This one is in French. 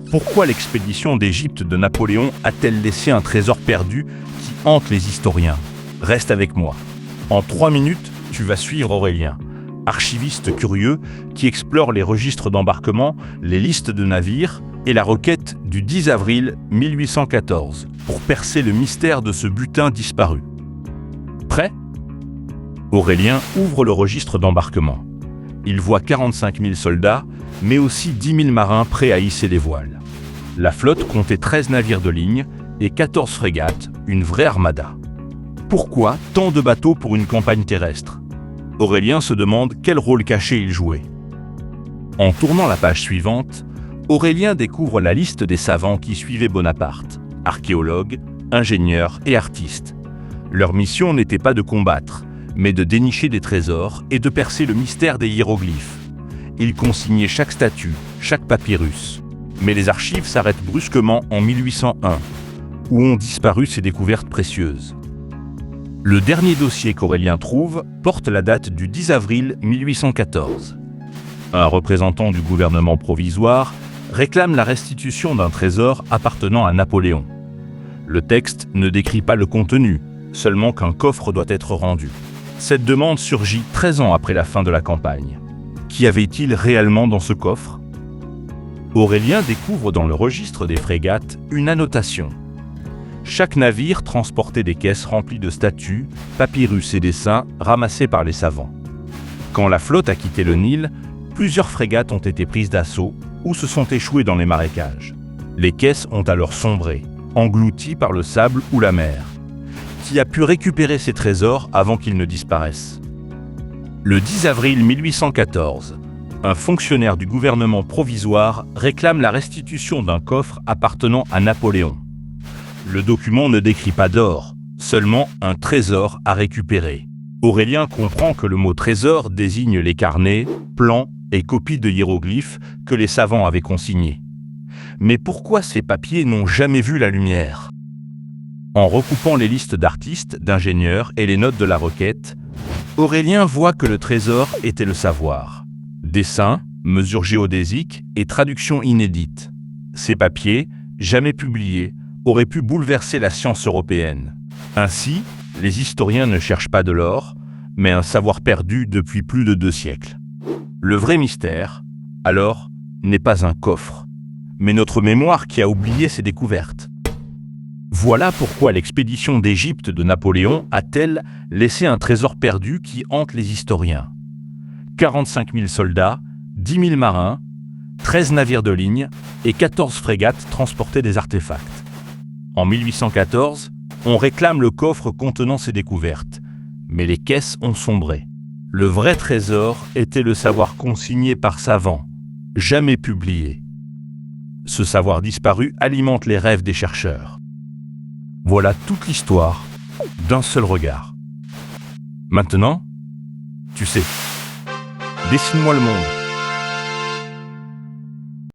Pourquoi l'expédition d'Égypte de Napoléon a-t-elle laissé un trésor perdu qui hante les historiens? Reste avec moi. En 3 minutes, tu vas suivre Aurélien, archiviste curieux qui explore les registres d'embarquement, les listes de navires et la requête du 10 avril 1814 pour percer le mystère de ce butin disparu. Prêt? Aurélien ouvre le registre d'embarquement. Il voit 45 000 soldats, mais aussi 10 000 marins prêts à hisser les voiles. La flotte comptait 13 navires de ligne et 14 frégates, une vraie armada. Pourquoi tant de bateaux pour une campagne terrestre? Aurélien se demande quel rôle caché il jouait. En tournant la page suivante, Aurélien découvre la liste des savants qui suivaient Bonaparte, archéologues, ingénieurs et artistes. Leur mission n'était pas de combattre, mais de dénicher des trésors et de percer le mystère des hiéroglyphes. Ils consignaient chaque statue, chaque papyrus. Mais les archives s'arrêtent brusquement en 1801, où ont disparu ces découvertes précieuses. Le dernier dossier qu'Aurélien trouve porte la date du 10 avril 1814. Un représentant du gouvernement provisoire réclame la restitution d'un trésor appartenant à Napoléon. Le texte ne décrit pas le contenu, seulement qu'un coffre doit être rendu. Cette demande surgit 13 ans après la fin de la campagne. Qu'y avait-il réellement dans ce coffre? Aurélien découvre dans le registre des frégates une annotation. Chaque navire transportait des caisses remplies de statues, papyrus et dessins ramassés par les savants. Quand la flotte a quitté le Nil, plusieurs frégates ont été prises d'assaut ou se sont échouées dans les marécages. Les caisses ont alors sombré, englouties par le sable ou la mer. Qui a pu récupérer ces trésors avant qu'ils ne disparaissent? Le 10 avril 1814, un fonctionnaire du gouvernement provisoire réclame la restitution d'un coffre appartenant à Napoléon. Le document ne décrit pas d'or, seulement un trésor à récupérer. Aurélien comprend que le mot trésor désigne les carnets, plans et copies de hiéroglyphes que les savants avaient consignés. Mais pourquoi ces papiers n'ont jamais vu la lumière? En recoupant les listes d'artistes, d'ingénieurs et les notes de la requête, Aurélien voit que le trésor était le savoir. Dessins, mesures géodésiques et traductions inédites. Ces papiers, jamais publiés, auraient pu bouleverser la science européenne. Ainsi, les historiens ne cherchent pas de l'or, mais un savoir perdu depuis plus de 2 siècles. Le vrai mystère, alors, n'est pas un coffre, mais notre mémoire qui a oublié ces découvertes. Voilà pourquoi l'expédition d'Égypte de Napoléon a-t-elle laissé un trésor perdu qui hante les historiens. 45 000 soldats, 10 000 marins, 13 navires de ligne et 14 frégates transportaient des artefacts. En 1814, on réclame le coffre contenant ces découvertes, mais les caisses ont sombré. Le vrai trésor était le savoir consigné par savants, jamais publié. Ce savoir disparu alimente les rêves des chercheurs. Voilà toute l'histoire d'un seul regard. Maintenant, tu sais, dessine-moi le monde.